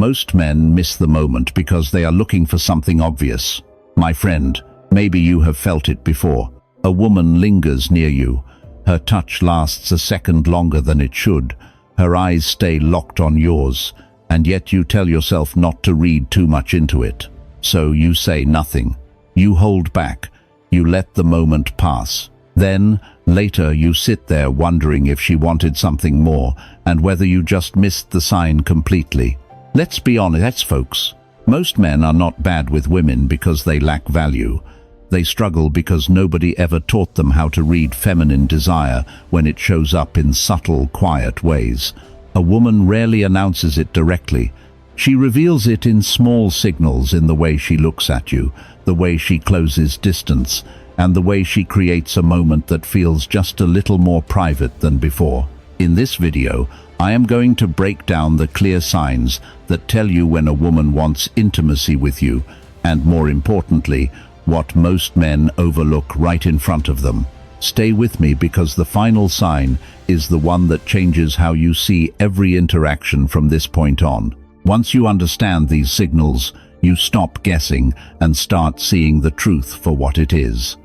Most men miss the moment because they are looking for something obvious. My friend, maybe you have felt it before. A woman lingers near you. Her touch lasts a second longer than it should. Her eyes stay locked on yours, and yet you tell yourself not to read too much into it. So you say nothing. You hold back. You let the moment pass. Then, later, you sit there wondering if she wanted something more and whether you just missed the sign completely. Let's be honest, folks. Most men are not bad with women because they lack value. They struggle because nobody ever taught them how to read feminine desire when it shows up in subtle, quiet ways. A woman rarely announces it directly. She reveals it in small signals, in the way she looks at you, the way she closes distance, and the way she creates a moment that feels just a little more private than before. In this video, I am going to break down the clear signs that tell you when a woman wants intimacy with you, and more importantly, what most men overlook right in front of them. Stay with me because the final sign is the one that changes how you see every interaction from this point on. Once you understand these signals, you stop guessing and start seeing the truth for what it is.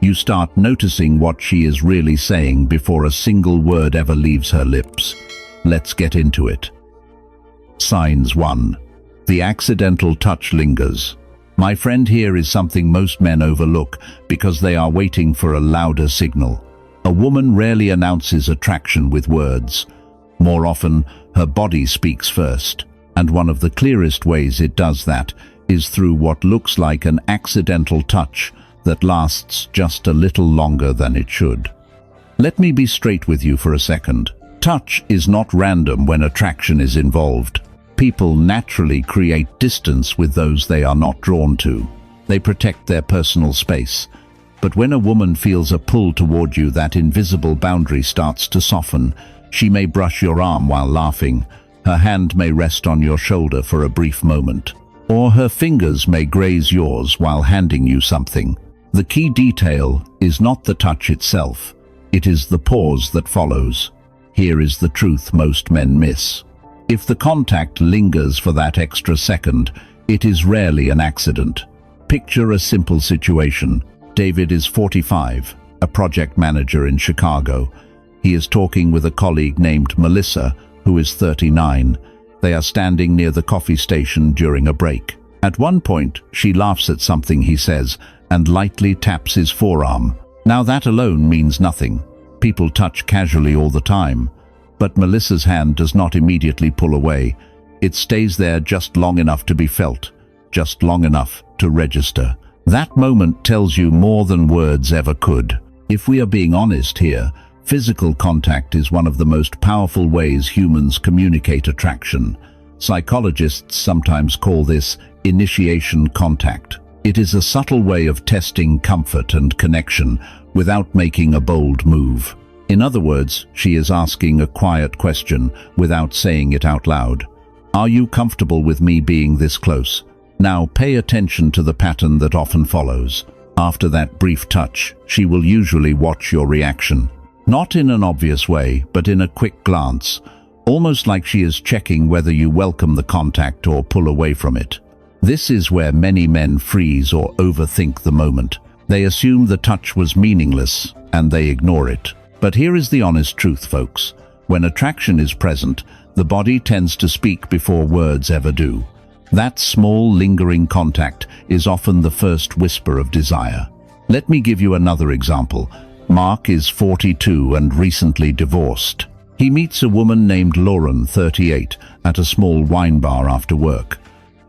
You start noticing what she is really saying before a single word ever leaves her lips. Let's get into it. Signs 1. The accidental touch lingers. My friend, here is something most men overlook because they are waiting for a louder signal. A woman rarely announces attraction with words. More often, her body speaks first, and one of the clearest ways it does that is through what looks like an accidental touch that lasts just a little longer than it should. Let me be straight with you for a second. Touch is not random when attraction is involved. People naturally create distance with those they are not drawn to. They protect their personal space. But when a woman feels a pull toward you, that invisible boundary starts to soften. She may brush your arm while laughing. Her hand may rest on your shoulder for a brief moment. Or her fingers may graze yours while handing you something. The key detail is not the touch itself. It is the pause that follows. Here is the truth most men miss. If the contact lingers for that extra second, it is rarely an accident. Picture a simple situation. David is 45, a project manager in Chicago. He is talking with a colleague named Melissa, who is 39. They are standing near the coffee station during a break. At one point, she laughs at something he says and lightly taps his forearm. Now that alone means nothing. People touch casually all the time. But Melissa's hand does not immediately pull away. It stays there just long enough to be felt, just long enough to register. That moment tells you more than words ever could. If we are being honest here, physical contact is one of the most powerful ways humans communicate attraction. Psychologists sometimes call this initiation contact. It is a subtle way of testing comfort and connection without making a bold move. In other words, she is asking a quiet question without saying it out loud. Are you comfortable with me being this close? Now pay attention to the pattern that often follows. After that brief touch, she will usually watch your reaction. Not in an obvious way, but in a quick glance, almost like she is checking whether you welcome the contact or pull away from it. This is where many men freeze or overthink the moment. They assume the touch was meaningless, and they ignore it. But here is the honest truth, folks. When attraction is present, the body tends to speak before words ever do. That small, lingering contact is often the first whisper of desire. Let me give you another example. Mark is 42 and recently divorced. He meets a woman named Lauren, 38, at a small wine bar after work.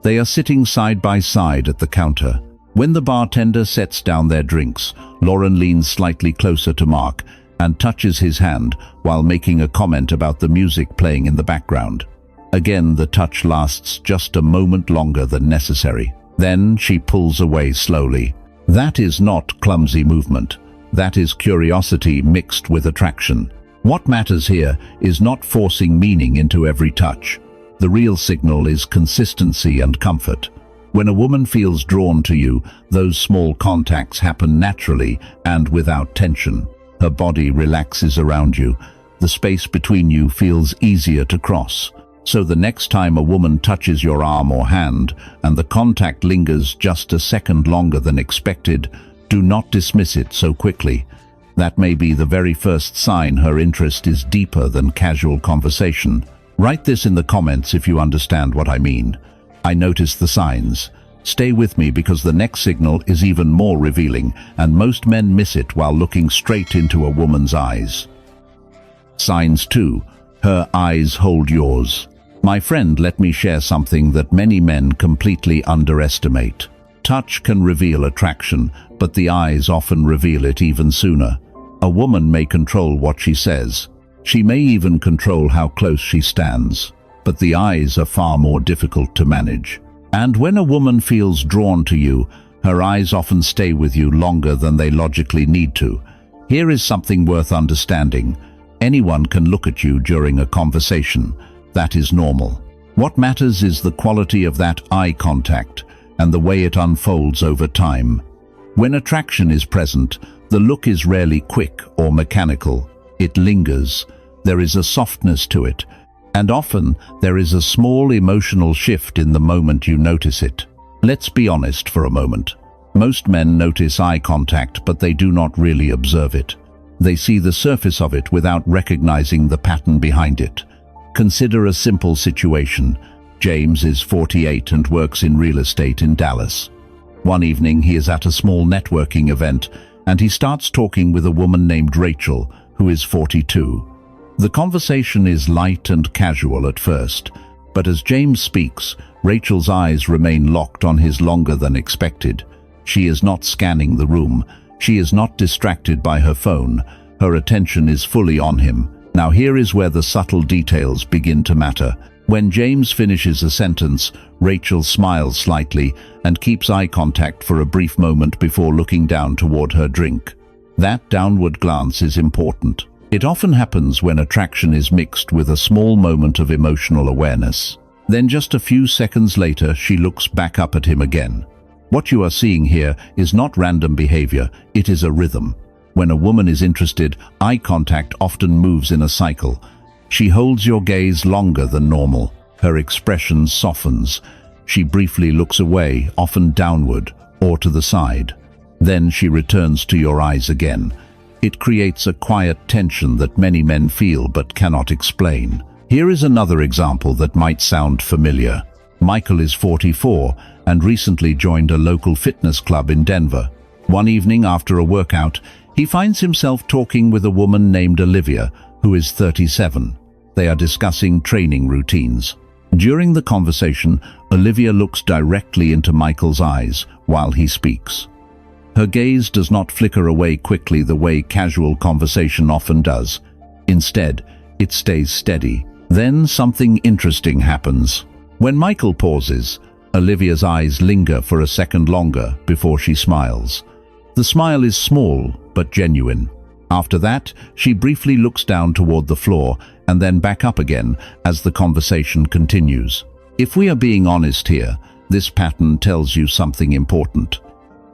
They are sitting side by side at the counter. When the bartender sets down their drinks, Lauren leans slightly closer to Mark and touches his hand while making a comment about the music playing in the background. Again, the touch lasts just a moment longer than necessary. Then she pulls away slowly. That is not clumsy movement. That is curiosity mixed with attraction. What matters here is not forcing meaning into every touch. The real signal is consistency and comfort. When a woman feels drawn to you, those small contacts happen naturally and without tension. Her body relaxes around you. The space between you feels easier to cross. So the next time a woman touches your arm or hand and the contact lingers just a second longer than expected, do not dismiss it so quickly. That may be the very first sign her interest is deeper than casual conversation. Write this in the comments if you understand what I mean. I notice the signs. Stay with me because the next signal is even more revealing, and most men miss it while looking straight into a woman's eyes. Signs 2. Her eyes hold yours. My friend, let me share something that many men completely underestimate. Touch can reveal attraction, but the eyes often reveal it even sooner. A woman may control what she says. She may even control how close she stands. But the eyes are far more difficult to manage. And when a woman feels drawn to you, her eyes often stay with you longer than they logically need to. Here is something worth understanding. Anyone can look at you during a conversation. That is normal. What matters is the quality of that eye contact and the way it unfolds over time. When attraction is present, the look is rarely quick or mechanical. It lingers. There is a softness to it. And often, there is a small emotional shift in the moment you notice it. Let's be honest for a moment. Most men notice eye contact, but they do not really observe it. They see the surface of it without recognizing the pattern behind it. Consider a simple situation. James is 48 and works in real estate in Dallas. One evening, he is at a small networking event, and he starts talking with a woman named Rachel, who is 42. The conversation is light and casual at first, but as James speaks, Rachel's eyes remain locked on his longer than expected. She is not scanning the room. She is not distracted by her phone. Her attention is fully on him. Now here is where the subtle details begin to matter. When James finishes a sentence, Rachel smiles slightly and keeps eye contact for a brief moment before looking down toward her drink. That downward glance is important. It often happens when attraction is mixed with a small moment of emotional awareness. Then just a few seconds later, she looks back up at him again. What you are seeing here is not random behavior, it is a rhythm. When a woman is interested, eye contact often moves in a cycle. She holds your gaze longer than normal. Her expression softens. She briefly looks away, often downward or to the side. Then she returns to your eyes again. It creates a quiet tension that many men feel but cannot explain. Here is another example that might sound familiar. Michael is 44 and recently joined a local fitness club in Denver. One evening after a workout, he finds himself talking with a woman named Olivia, who is 37. They are discussing training routines. During the conversation, Olivia looks directly into Michael's eyes while he speaks. Her gaze does not flicker away quickly the way casual conversation often does. Instead, it stays steady. Then something interesting happens. When Michael pauses, Olivia's eyes linger for a second longer before she smiles. The smile is small but genuine. After that, she briefly looks down toward the floor and then back up again as the conversation continues. If we are being honest here, this pattern tells you something important.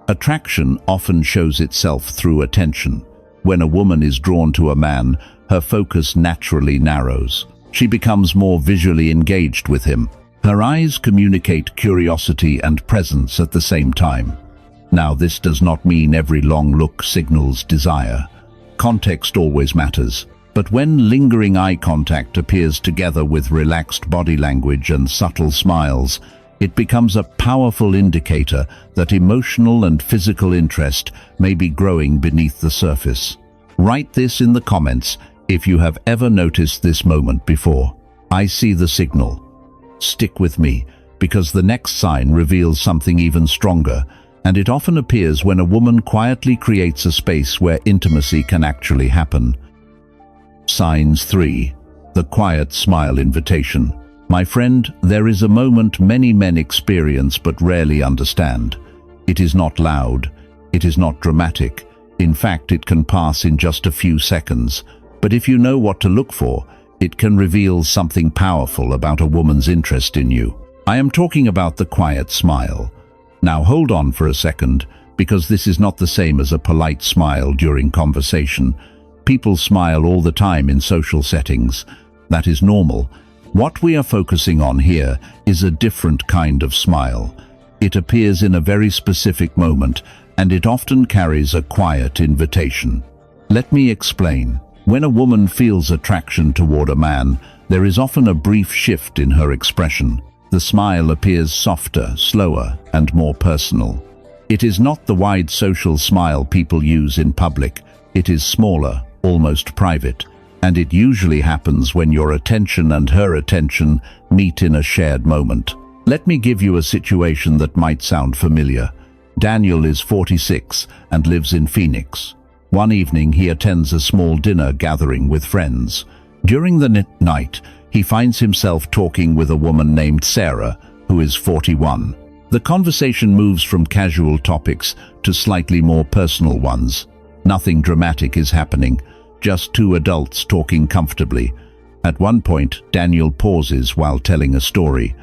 Attraction often shows itself through attention. When a woman is drawn to a man, her focus naturally narrows. She becomes more visually engaged with him. Her eyes communicate curiosity and presence at the same time. Now, this does not mean every long look signals desire. Context always matters. But when lingering eye contact appears together with relaxed body language and subtle smiles, it becomes a powerful indicator that emotional and physical interest may be growing beneath the surface. Write this in the comments if you have ever noticed this moment before. I see the signal. Stick with me, because the next sign reveals something even stronger, and it often appears when a woman quietly creates a space where intimacy can actually happen. Signs 3. The quiet smile invitation. My friend, there is a moment many men experience but rarely understand. It is not loud. It is not dramatic. In fact, it can pass in just a few seconds. But if you know what to look for, it can reveal something powerful about a woman's interest in you. I am talking about the quiet smile. Now hold on for a second, because this is not the same as a polite smile during conversation. People smile all the time in social settings. That is normal. What we are focusing on here is a different kind of smile. It appears in a very specific moment, and it often carries a quiet invitation. Let me explain. When a woman feels attraction toward a man, there is often a brief shift in her expression. The smile appears softer, slower, and more personal. It is not the wide social smile people use in public. It is smaller, almost private, and it usually happens when your attention and her attention meet in a shared moment. Let me give you a situation that might sound familiar. Daniel is 46 and lives in Phoenix. One evening he attends a small dinner gathering with friends. During the night, he finds himself talking with a woman named Sarah, who is 41. The conversation moves from casual topics to slightly more personal ones. Nothing dramatic is happening, just two adults talking comfortably. At one point, Daniel pauses while telling a story.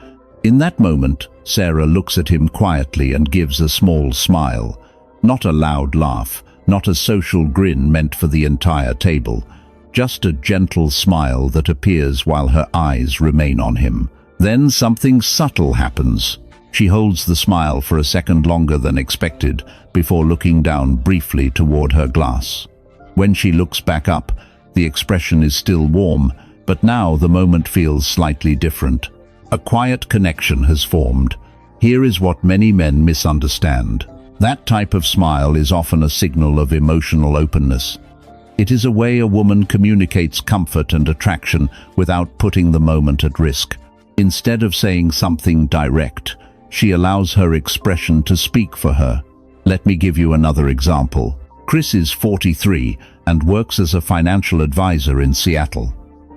In that moment, Sarah looks at him quietly and gives a small smile. Not a loud laugh, not a social grin meant for the entire table. Just a gentle smile that appears while her eyes remain on him. Then something subtle happens. She holds the smile for a second longer than expected before looking down briefly toward her glass. When she looks back up, the expression is still warm, but now the moment feels slightly different. A quiet connection has formed. Here is what many men misunderstand. That type of smile is often a signal of emotional openness. It is a way a woman communicates comfort and attraction without putting the moment at risk. Instead of saying something direct, she allows her expression to speak for her. Let me give you another example. Chris is 43 and works as a financial advisor in Seattle.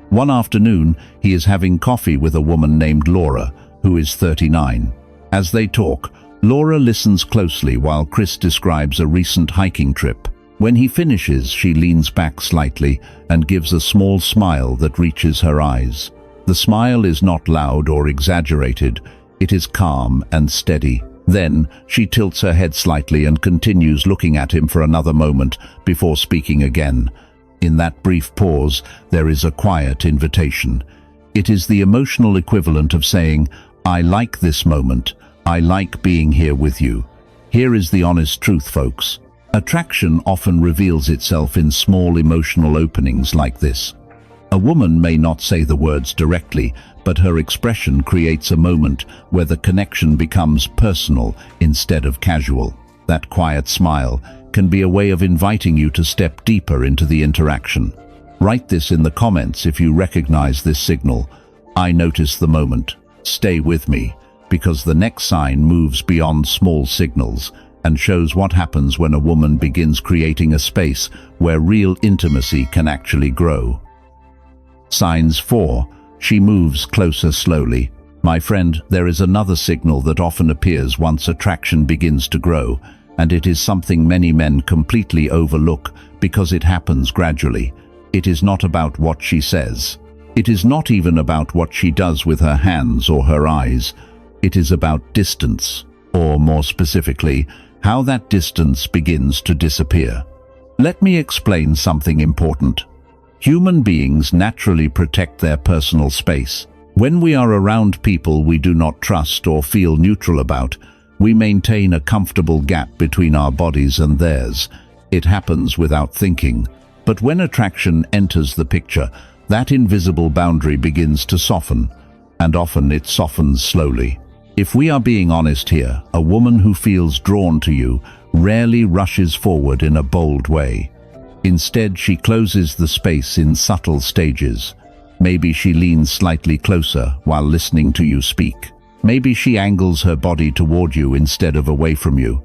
One afternoon, he is having coffee with a woman named Laura, who is 39. As they talk, Laura listens closely while Chris describes a recent hiking trip. When he finishes, she leans back slightly and gives a small smile that reaches her eyes. The smile is not loud or exaggerated. It is calm and steady. Then, she tilts her head slightly and continues looking at him for another moment before speaking again. In that brief pause, there is a quiet invitation. It is the emotional equivalent of saying, "I like this moment. I like being here with you." Here is the honest truth, folks. Attraction often reveals itself in small emotional openings like this. A woman may not say the words directly, but her expression creates a moment where the connection becomes personal instead of casual. That quiet smile can be a way of inviting you to step deeper into the interaction. Write this in the comments if you recognize this signal. I notice the moment. Stay with me, because the next sign moves beyond small signals and shows what happens when a woman begins creating a space where real intimacy can actually grow. Signs 4. She moves closer slowly. My friend, there is another signal that often appears once attraction begins to grow, and it is something many men completely overlook because it happens gradually. It is not about what she says. It is not even about what she does with her hands or her eyes. It is about distance, or more specifically, how that distance begins to disappear. Let me explain something important. Human beings naturally protect their personal space. When we are around people we do not trust or feel neutral about, we maintain a comfortable gap between our bodies and theirs. It happens without thinking. But when attraction enters the picture, that invisible boundary begins to soften, and often it softens slowly. If we are being honest here, a woman who feels drawn to you rarely rushes forward in a bold way. Instead, she closes the space in subtle stages. Maybe she leans slightly closer while listening to you speak. Maybe she angles her body toward you instead of away from you.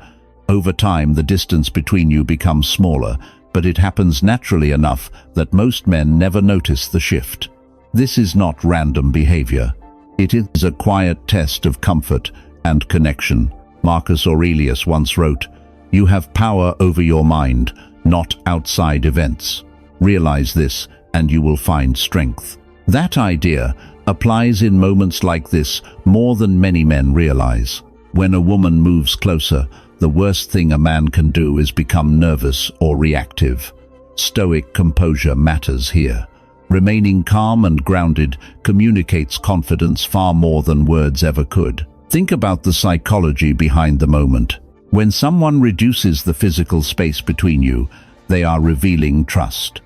Over time, the distance between you becomes smaller, but it happens naturally enough that most men never notice the shift. This is not random behavior. It is a quiet test of comfort and connection. Marcus Aurelius once wrote, "You have power over your mind, not outside events. Realize this, and you will find strength." That idea applies in moments like this more than many men realize. When a woman moves closer, the worst thing a man can do is become nervous or reactive. Stoic composure matters here. Remaining calm and grounded communicates confidence far more than words ever could. Think about the psychology behind the moment. When someone reduces the physical space between you, they are revealing trust.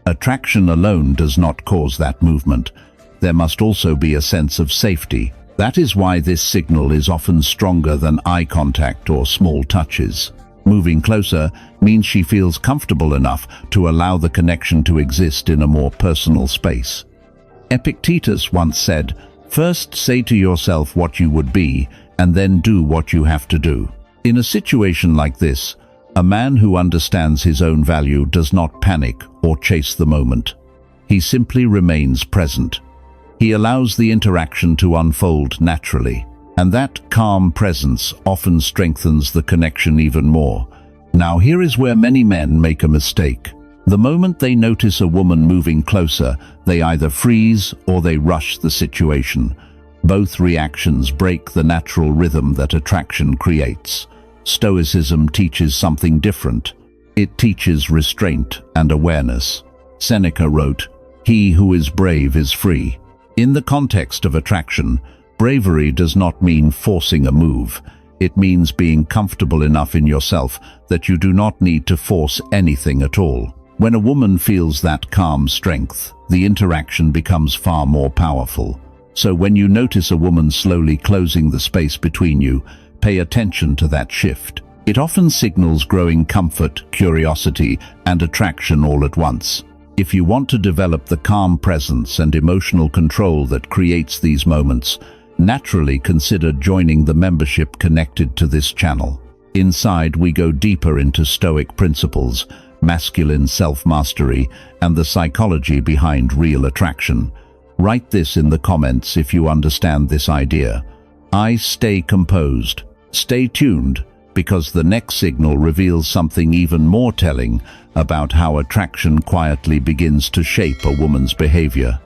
Attraction alone does not cause that movement. There must also be a sense of safety. That is why this signal is often stronger than eye contact or small touches. Moving closer means she feels comfortable enough to allow the connection to exist in a more personal space. Epictetus once said, "First say to yourself what you would be, and then do what you have to do." In a situation like this, a man who understands his own value does not panic or chase the moment. He simply remains present. He allows the interaction to unfold naturally. And that calm presence often strengthens the connection even more. Now here is where many men make a mistake. The moment they notice a woman moving closer, they either freeze or they rush the situation. Both reactions break the natural rhythm that attraction creates. Stoicism teaches something different. It teaches restraint and awareness. Seneca wrote, "He who is brave is free." In the context of attraction, bravery does not mean forcing a move. It means being comfortable enough in yourself that you do not need to force anything at all. When a woman feels that calm strength, the interaction becomes far more powerful. So when you notice a woman slowly closing the space between you, pay attention to that shift. It often signals growing comfort, curiosity, and attraction all at once. If you want to develop the calm presence and emotional control that creates these moments, naturally consider joining the membership connected to this channel. Inside, we go deeper into Stoic principles, masculine self-mastery, and the psychology behind real attraction. Write this in the comments if you understand this idea. I stay composed. Stay tuned, because the next signal reveals something even more telling about how attraction quietly begins to shape a woman's behavior.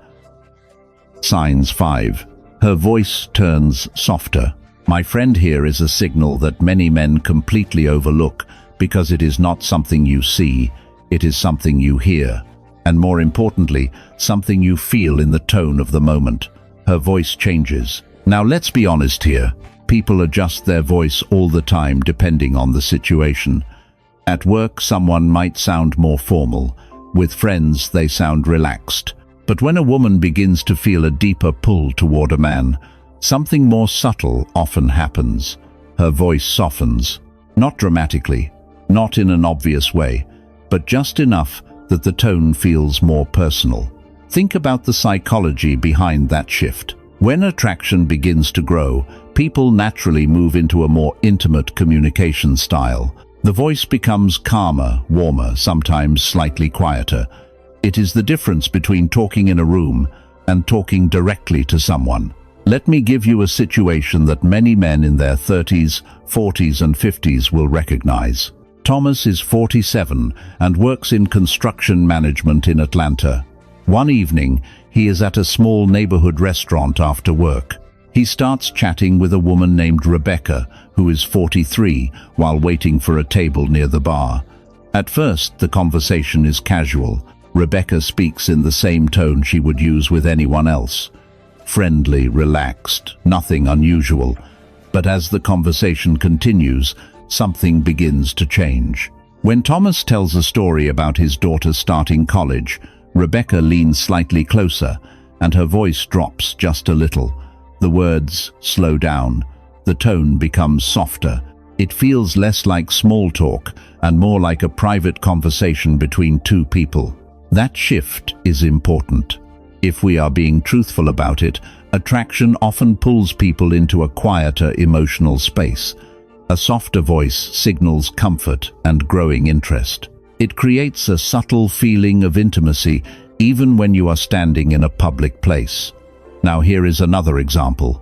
Signs 5. Her voice turns softer. My friend, here is a signal that many men completely overlook because it is not something you see, it is something you hear. And more importantly, something you feel in the tone of the moment. Her voice changes. Now let's be honest here. People adjust their voice all the time depending on the situation. At work, someone might sound more formal. With friends, they sound relaxed. But when a woman begins to feel a deeper pull toward a man, something more subtle often happens. Her voice softens, not dramatically, not in an obvious way, but just enough that the tone feels more personal. Think about the psychology behind that shift. When attraction begins to grow, people naturally move into a more intimate communication style. The voice becomes calmer, warmer, sometimes slightly quieter. It is the difference between talking in a room and talking directly to someone. Let me give you a situation that many men in their 30s, 40s and 50s will recognize. Thomas is 47 and works in construction management in Atlanta. One evening, he is at a small neighborhood restaurant after work. He starts chatting with a woman named Rebecca, who is 43, while waiting for a table near the bar. At first, the conversation is casual. Rebecca speaks in the same tone she would use with anyone else. Friendly, relaxed, nothing unusual. But as the conversation continues, something begins to change. When Thomas tells a story about his daughter starting college, Rebecca leans slightly closer, and her voice drops just a little. The words slow down. The tone becomes softer. It feels less like small talk and more like a private conversation between two people. That shift is important. If we are being truthful about it, attraction often pulls people into a quieter emotional space. A softer voice signals comfort and growing interest. It creates a subtle feeling of intimacy even when you are standing in a public place. Now here is another example.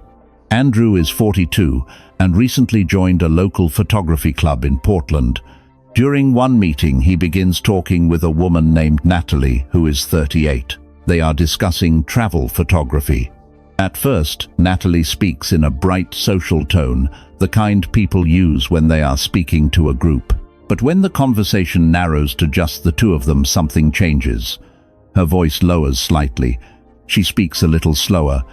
Andrew is 42 and recently joined a local photography club in Portland. During one meeting, he begins talking with a woman named Natalie, who is 38. They are discussing travel photography. At first, Natalie speaks in a bright social tone, the kind people use when they are speaking to a group. But when the conversation narrows to just the two of them, something changes. Her voice lowers slightly. She speaks a little slower.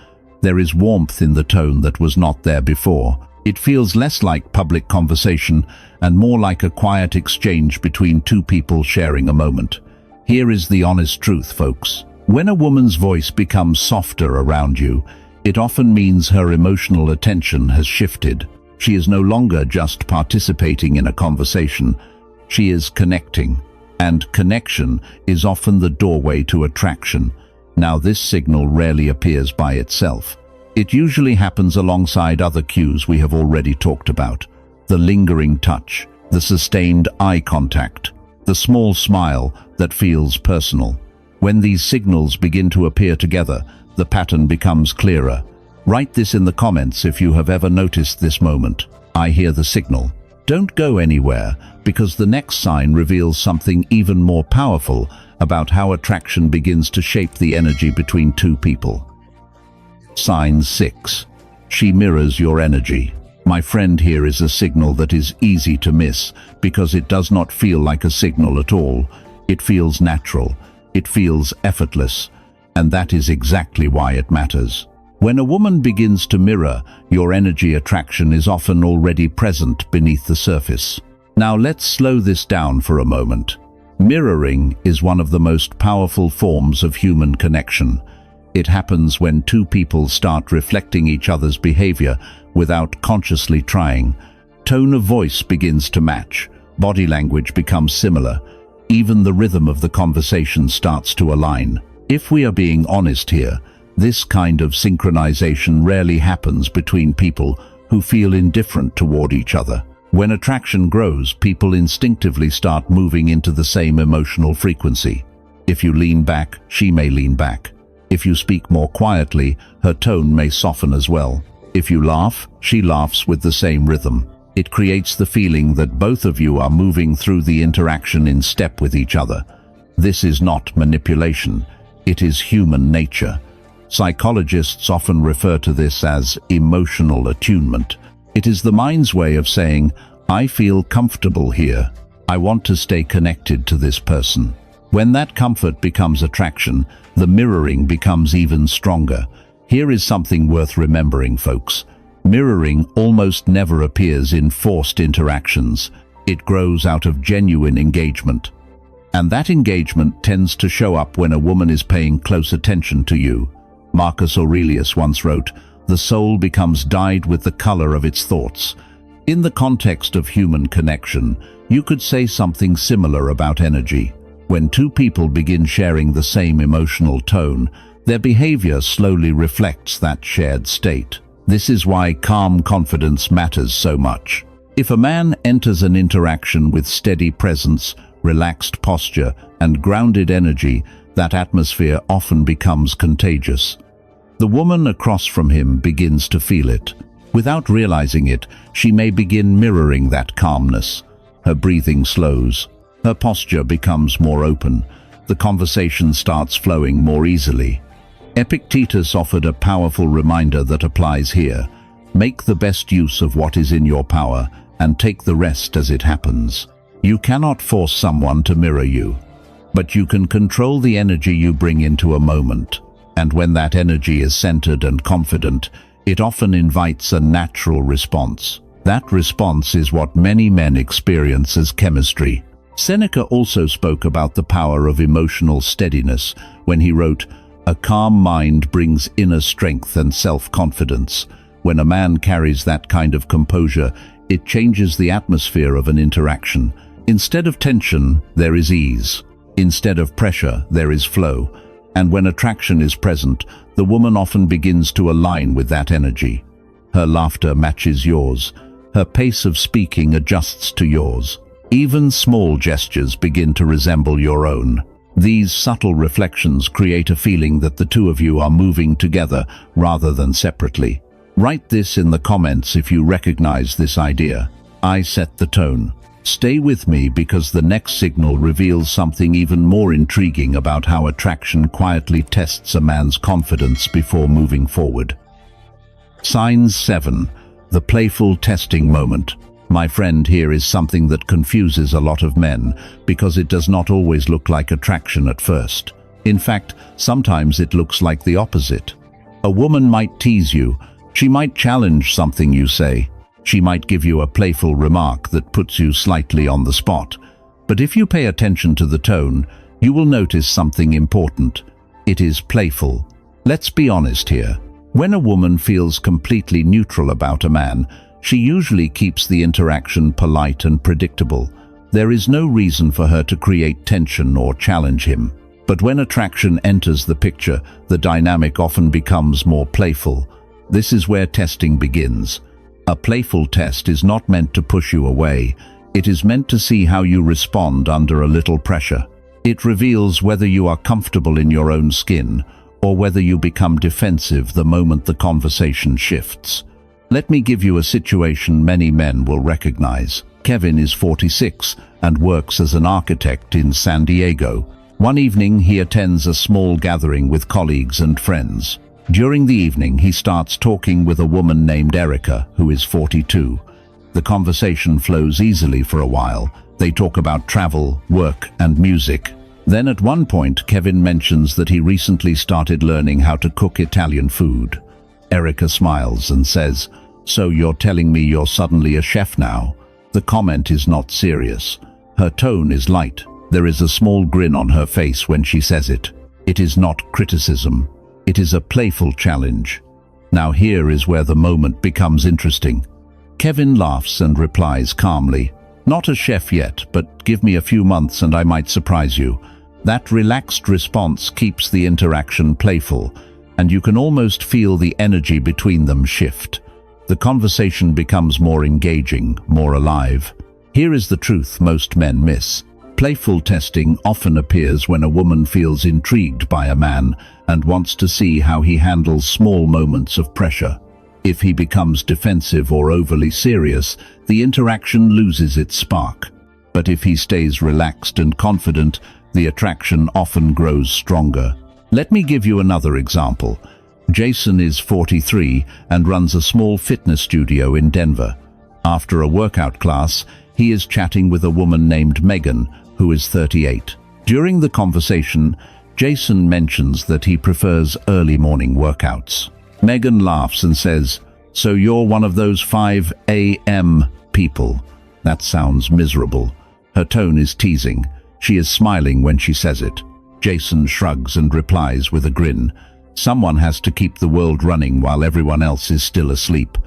There is warmth in the tone that was not there before. It feels less like public conversation and more like a quiet exchange between two people sharing a moment. Here is the honest truth, folks. When a woman's voice becomes softer around you, it often means her emotional attention has shifted. She is no longer just participating in a conversation. She is connecting. And connection is often the doorway to attraction. Now, this signal rarely appears by itself. It usually happens alongside other cues we have already talked about. The lingering touch, the sustained eye contact, the small smile that feels personal. When these signals begin to appear together, the pattern becomes clearer. Write this in the comments if you have ever noticed this moment. I hear the signal. Don't go anywhere, because the next sign reveals something even more powerful about how attraction begins to shape the energy between two people. Sign 6. She mirrors your energy. My friend, here is a signal that is easy to miss because it does not feel like a signal at all. It feels natural. It feels effortless. And that is exactly why it matters. When a woman begins to mirror your energy, attraction is often already present beneath the surface. Now let's slow this down for a moment. Mirroring is one of the most powerful forms of human connection. It happens when two people start reflecting each other's behavior without consciously trying. Tone of voice begins to match. Body language becomes similar. Even the rhythm of the conversation starts to align. If we are being honest here, this kind of synchronization rarely happens between people who feel indifferent toward each other. When attraction grows, people instinctively start moving into the same emotional frequency. If you lean back, she may lean back. If you speak more quietly, her tone may soften as well. If you laugh, she laughs with the same rhythm. It creates the feeling that both of you are moving through the interaction in step with each other. This is not manipulation. It is human nature. Psychologists often refer to this as emotional attunement. It is the mind's way of saying, I feel comfortable here. I want to stay connected to this person. When that comfort becomes attraction, the mirroring becomes even stronger. Here is something worth remembering, folks. Mirroring almost never appears in forced interactions. It grows out of genuine engagement. And that engagement tends to show up when a woman is paying close attention to you. Marcus Aurelius once wrote, "The soul becomes dyed with the color of its thoughts." In the context of human connection, you could say something similar about energy. When two people begin sharing the same emotional tone, their behavior slowly reflects that shared state. This is why calm confidence matters so much. If a man enters an interaction with steady presence, relaxed posture, and grounded energy, that atmosphere often becomes contagious. The woman across from him begins to feel it. Without realizing it, she may begin mirroring that calmness. Her breathing slows. Her posture becomes more open. The conversation starts flowing more easily. Epictetus offered a powerful reminder that applies here. Make the best use of what is in your power and take the rest as it happens. You cannot force someone to mirror you, but you can control the energy you bring into a moment. And when that energy is centered and confident, it often invites a natural response. That response is what many men experience as chemistry. Seneca also spoke about the power of emotional steadiness when he wrote, "A calm mind brings inner strength and self-confidence." When a man carries that kind of composure, it changes the atmosphere of an interaction. Instead of tension, there is ease. Instead of pressure, there is flow. And when attraction is present, the woman often begins to align with that energy. Her laughter matches yours. Her pace of speaking adjusts to yours. Even small gestures begin to resemble your own. These subtle reflections create a feeling that the two of you are moving together rather than separately. Write this in the comments if you recognize this idea. I set the tone. Stay with me because the next signal reveals something even more intriguing about how attraction quietly tests a man's confidence before moving forward. Sign 7. The playful testing moment. My friend, here is something that confuses a lot of men because it does not always look like attraction at first. In fact, sometimes it looks like the opposite. A woman might tease you. She might challenge something you say. She might give you a playful remark that puts you slightly on the spot. But if you pay attention to the tone, you will notice something important. It is playful. Let's be honest here. When a woman feels completely neutral about a man, she usually keeps the interaction polite and predictable. There is no reason for her to create tension or challenge him. But when attraction enters the picture, the dynamic often becomes more playful. This is where testing begins. A playful test is not meant to push you away. It is meant to see how you respond under a little pressure. It reveals whether you are comfortable in your own skin or whether you become defensive the moment the conversation shifts. Let me give you a situation many men will recognize. Kevin is 46 and works as an architect in San Diego. One evening, he attends a small gathering with colleagues and friends. During the evening, he starts talking with a woman named Erica, who is 42. The conversation flows easily for a while. They talk about travel, work, and music. Then at one point, Kevin mentions that he recently started learning how to cook Italian food. Erica smiles and says, "So you're telling me you're suddenly a chef now?" The comment is not serious. Her tone is light. There is a small grin on her face when she says it. It is not criticism. It is a playful challenge. Now here is where the moment becomes interesting. Kevin laughs and replies calmly, "Not a chef yet, but give me a few months and I might surprise you." That relaxed response keeps the interaction playful, and you can almost feel the energy between them shift. The conversation becomes more engaging, more alive. Here is the truth most men miss. Playful testing often appears when a woman feels intrigued by a man and wants to see how he handles small moments of pressure. If he becomes defensive or overly serious, the interaction loses its spark. But if he stays relaxed and confident, the attraction often grows stronger. Let me give you another example. Jason is 43 and runs a small fitness studio in Denver. After a workout class, he is chatting with a woman named Megan, who is 38. During the conversation, Jason mentions that he prefers early morning workouts. Megan laughs and says, "So you're one of those 5 a.m. people? That sounds miserable." Her tone is teasing. She is smiling when she says it. Jason shrugs and replies with a grin. Someone has to keep the world running while everyone else is still asleep.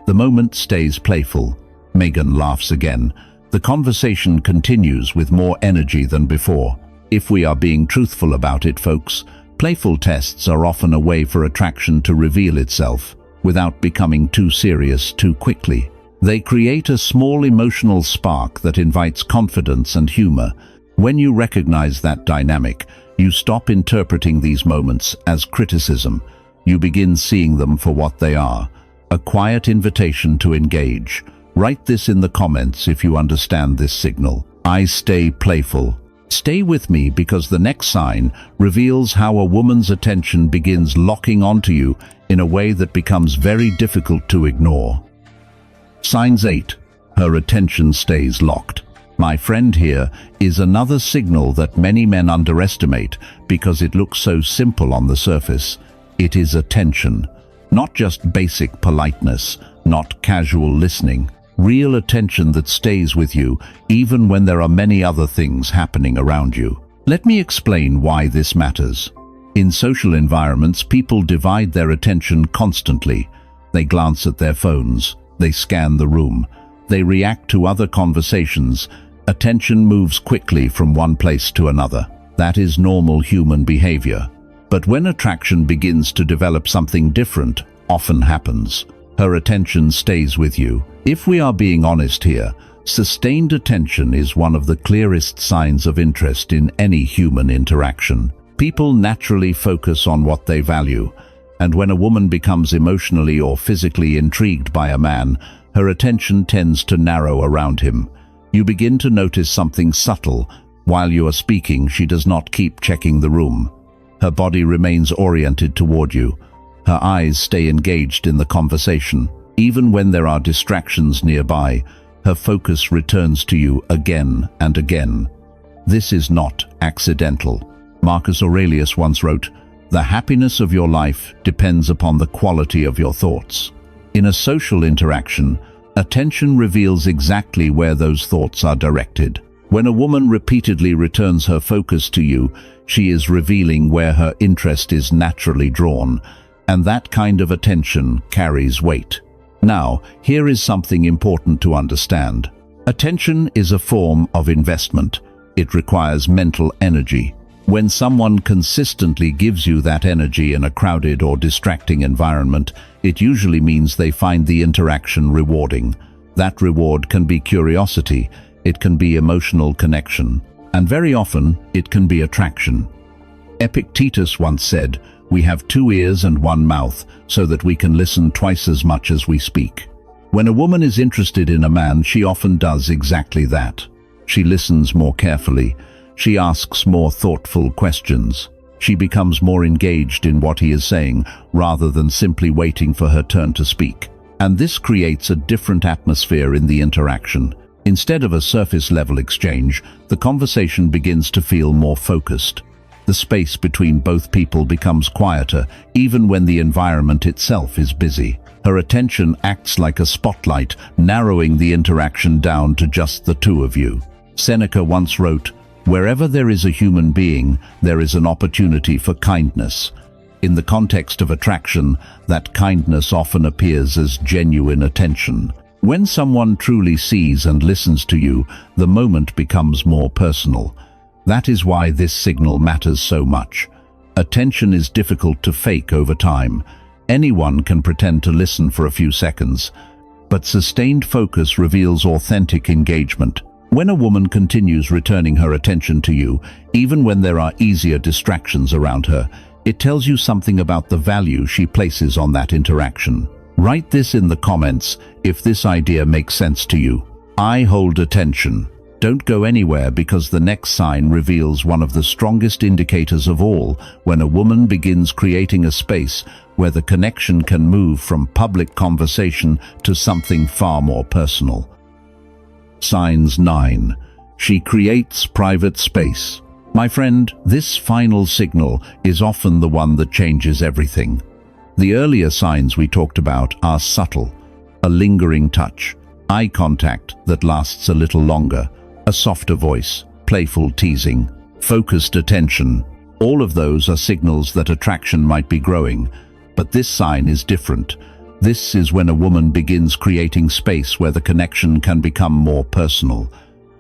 The moment stays playful. Megan laughs again. The conversation continues with more energy than before. If we are being truthful about it, folks, playful tests are often a way for attraction to reveal itself without becoming too serious too quickly. They create a small emotional spark that invites confidence and humor. When you recognize that dynamic, you stop interpreting these moments as criticism. You begin seeing them for what they are, a quiet invitation to engage. Write this in the comments if you understand this signal. I stay playful. Stay with me because the next sign reveals how a woman's attention begins locking onto you in a way that becomes very difficult to ignore. Signs 8. Her attention stays locked. My friend here is another signal that many men underestimate because it looks so simple on the surface. It is attention. Not just basic politeness, not casual listening. Real attention that stays with you even when there are many other things happening around you. Let me explain why this matters. In social environments, people divide their attention constantly. They glance at their phones. They scan the room. They react to other conversations. Attention moves quickly from one place to another. That is normal human behavior. But when attraction begins to develop, something different often happens. Her attention stays with you. If we are being honest here, sustained attention is one of the clearest signs of interest in any human interaction. People naturally focus on what they value, and when a woman becomes emotionally or physically intrigued by a man, her attention tends to narrow around him. You begin to notice something subtle. While you are speaking, she does not keep checking the room. Her body remains oriented toward you. Her eyes stay engaged in the conversation. Even when there are distractions nearby, her focus returns to you again and again. This is not accidental. Marcus Aurelius once wrote, "The happiness of your life depends upon the quality of your thoughts." In a social interaction, attention reveals exactly where those thoughts are directed. When a woman repeatedly returns her focus to you, she is revealing where her interest is naturally drawn, and that kind of attention carries weight. Now, here is something important to understand. Attention is a form of investment. It requires mental energy. When someone consistently gives you that energy in a crowded or distracting environment, it usually means they find the interaction rewarding. That reward can be curiosity, it can be emotional connection, and very often it can be attraction. Epictetus once said, "We have 2 ears and 1 mouth, so that we can listen twice as much as we speak." When a woman is interested in a man, she often does exactly that. She listens more carefully. She asks more thoughtful questions. She becomes more engaged in what he is saying, rather than simply waiting for her turn to speak. And this creates a different atmosphere in the interaction. Instead of a surface-level exchange, the conversation begins to feel more focused. The space between both people becomes quieter, even when the environment itself is busy. Her attention acts like a spotlight, narrowing the interaction down to just the two of you. Seneca once wrote, "Wherever there is a human being, there is an opportunity for kindness." In the context of attraction, that kindness often appears as genuine attention. When someone truly sees and listens to you, the moment becomes more personal. That is why this signal matters so much. Attention is difficult to fake over time. Anyone can pretend to listen for a few seconds, but sustained focus reveals authentic engagement. When a woman continues returning her attention to you, even when there are easier distractions around her, it tells you something about the value she places on that interaction. Write this in the comments if this idea makes sense to you. I hold attention. Don't go anywhere, because the next sign reveals one of the strongest indicators of all when a woman begins creating a space where the connection can move from public conversation to something far more personal. Signs 9. She creates private space. My friend, this final signal is often the one that changes everything. The earlier signs we talked about are subtle: a lingering touch, eye contact that lasts a little longer, a softer voice, playful teasing, focused attention. All of those are signals that attraction might be growing, but this sign is different. This is when a woman begins creating space where the connection can become more personal.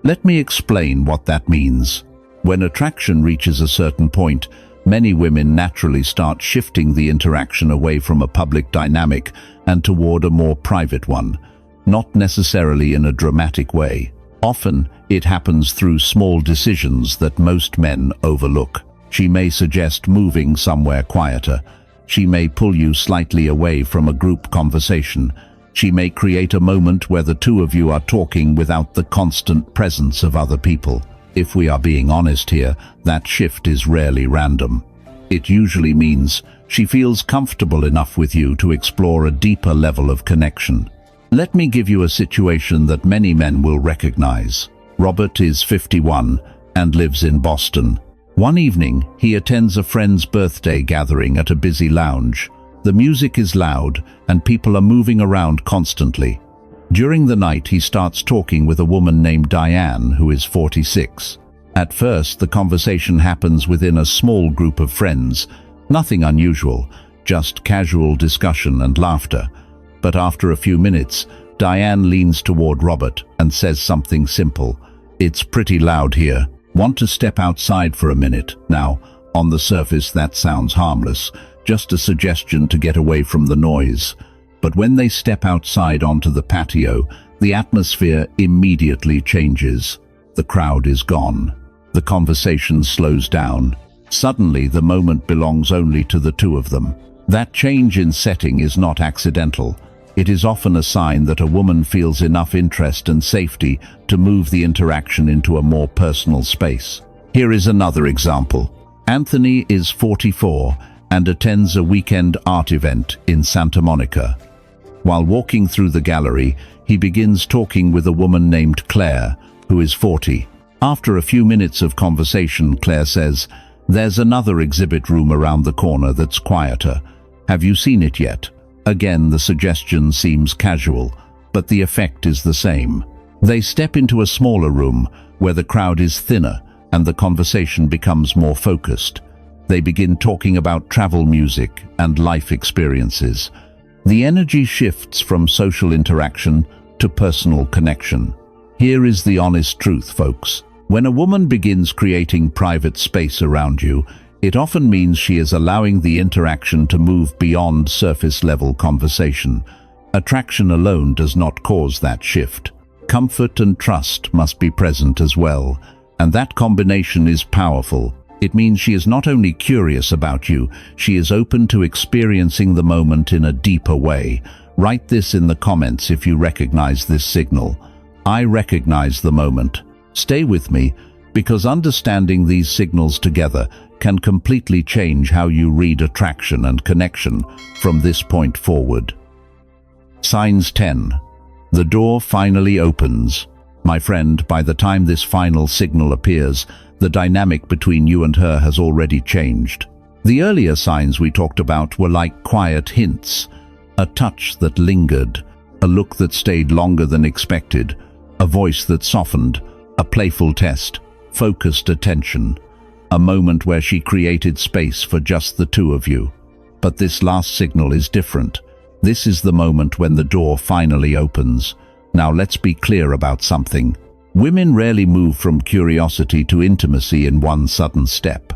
Let me explain what that means. When attraction reaches a certain point, many women naturally start shifting the interaction away from a public dynamic and toward a more private one, not necessarily in a dramatic way. Often, it happens through small decisions that most men overlook. She may suggest moving somewhere quieter. She may pull you slightly away from a group conversation. She may create a moment where the two of you are talking without the constant presence of other people. If we are being honest here, that shift is rarely random. It usually means she feels comfortable enough with you to explore a deeper level of connection. Let me give you a situation that many men will recognize. Robert is 51 and lives in Boston. One evening, he attends a friend's birthday gathering at a busy lounge. The music is loud and people are moving around constantly. During the night, he starts talking with a woman named Diane, who is 46. At first, the conversation happens within a small group of friends. Nothing unusual, just casual discussion and laughter. But after a few minutes, Diane leans toward Robert and says something simple. "It's pretty loud here. Want to step outside for a minute?" Now, on the surface, that sounds harmless, just a suggestion to get away from the noise. But when they step outside onto the patio, the atmosphere immediately changes. The crowd is gone. The conversation slows down. Suddenly, the moment belongs only to the two of them. That change in setting is not accidental. It is often a sign that a woman feels enough interest and safety to move the interaction into a more personal space. Here is another example. Anthony is 44 and attends a weekend art event in Santa Monica. While walking through the gallery, he begins talking with a woman named Claire, who is 40. After a few minutes of conversation, Claire says, There's another exhibit room around the corner that's quieter. Have you seen it yet? Again, the suggestion seems casual, but the effect is the same. They step into a smaller room where the crowd is thinner and the conversation becomes more focused. They begin talking about travel, music, and life experiences. The energy shifts from social interaction to personal connection. Here is the honest truth, folks. When a woman begins creating private space around you, it often means she is allowing the interaction to move beyond surface-level conversation. Attraction alone does not cause that shift. Comfort and trust must be present as well, and that combination is powerful. It means she is not only curious about you, she is open to experiencing the moment in a deeper way. Write this in the comments if you recognize this signal. I recognize the moment. Stay with me, because understanding these signals together can completely change how you read attraction and connection from this point forward. Signs 10. The door finally opens. My friend, by the time this final signal appears, the dynamic between you and her has already changed. The earlier signs we talked about were like quiet hints, a touch that lingered, a look that stayed longer than expected, a voice that softened, a playful test, focused attention, a moment where she created space for just the two of you. But this last signal is different. This is the moment when the door finally opens. Now let's be clear about something. Women rarely move from curiosity to intimacy in one sudden step.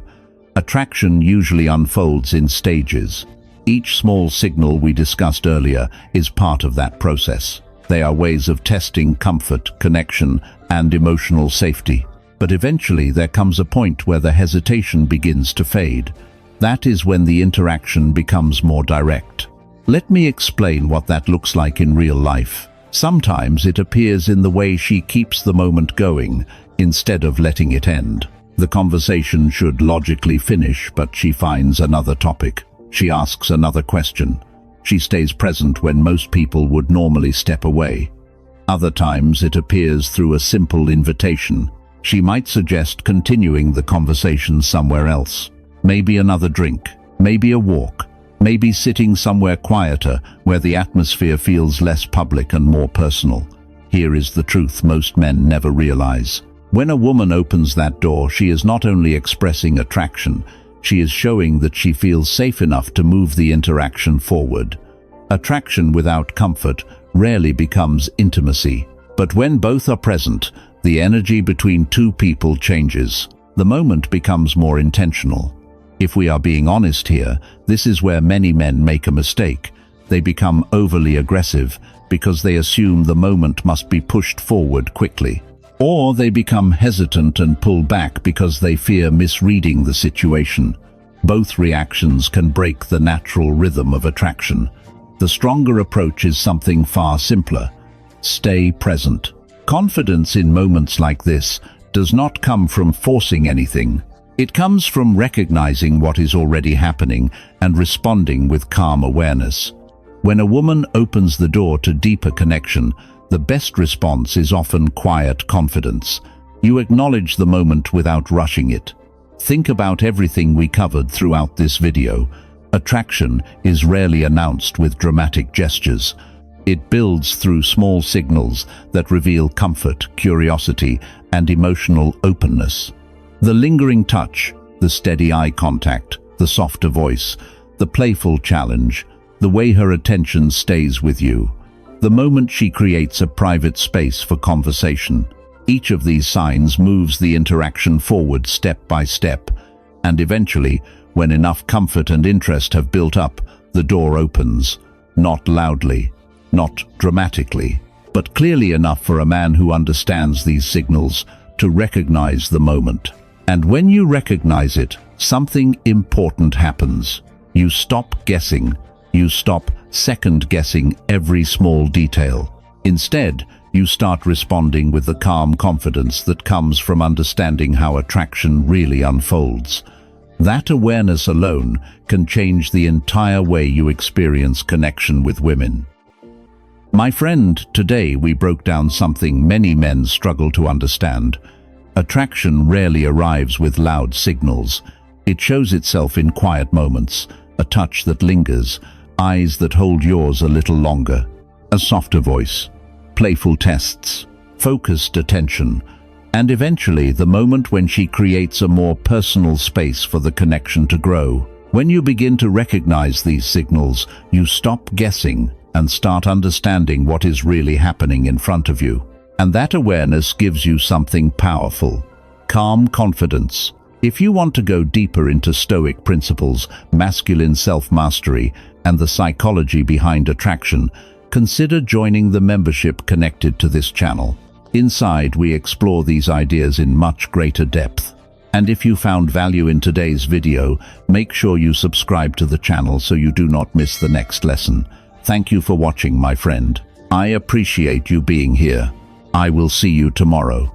Attraction usually unfolds in stages. Each small signal we discussed earlier is part of that process. They are ways of testing comfort, connection, and emotional safety. But eventually there comes a point where the hesitation begins to fade. That is when the interaction becomes more direct. Let me explain what that looks like in real life. Sometimes it appears in the way she keeps the moment going, instead of letting it end. The conversation should logically finish, but she finds another topic. She asks another question. She stays present when most people would normally step away. Other times it appears through a simple invitation. She might suggest continuing the conversation somewhere else. Maybe another drink, maybe a walk, maybe sitting somewhere quieter where the atmosphere feels less public and more personal. Here is the truth most men never realize. When a woman opens that door, she is not only expressing attraction, she is showing that she feels safe enough to move the interaction forward. Attraction without comfort rarely becomes intimacy. But when both are present, the energy between two people changes. The moment becomes more intentional. If we are being honest here, this is where many men make a mistake. They become overly aggressive because they assume the moment must be pushed forward quickly. Or they become hesitant and pull back because they fear misreading the situation. Both reactions can break the natural rhythm of attraction. The stronger approach is something far simpler. Stay present. Confidence in moments like this does not come from forcing anything. It comes from recognizing what is already happening and responding with calm awareness. When a woman opens the door to deeper connection, the best response is often quiet confidence. You acknowledge the moment without rushing it. Think about everything we covered throughout this video. Attraction is rarely announced with dramatic gestures. It builds through small signals that reveal comfort, curiosity, and emotional openness. The lingering touch, the steady eye contact, the softer voice, the playful challenge, the way her attention stays with you. The moment she creates a private space for conversation. Each of these signs moves the interaction forward step by step, and eventually, when enough comfort and interest have built up, the door opens. Not loudly, not dramatically, but clearly enough for a man who understands these signals to recognize the moment. And when you recognize it, something important happens. You stop guessing. You stop second-guessing every small detail. Instead, you start responding with the calm confidence that comes from understanding how attraction really unfolds. That awareness alone can change the entire way you experience connection with women. My friend, today we broke down something many men struggle to understand. Attraction rarely arrives with loud signals. It shows itself in quiet moments, a touch that lingers, eyes that hold yours a little longer, a softer voice, playful tests, focused attention, and eventually the moment when she creates a more personal space for the connection to grow. When you begin to recognize these signals, you stop guessing and start understanding what is really happening in front of you. And that awareness gives you something powerful: calm confidence. If you want to go deeper into Stoic principles, masculine self-mastery, and the psychology behind attraction, consider joining the membership connected to this channel. Inside, we explore these ideas in much greater depth. And if you found value in today's video, make sure you subscribe to the channel so you do not miss the next lesson. Thank you for watching, my friend. I appreciate you being here. I will see you tomorrow.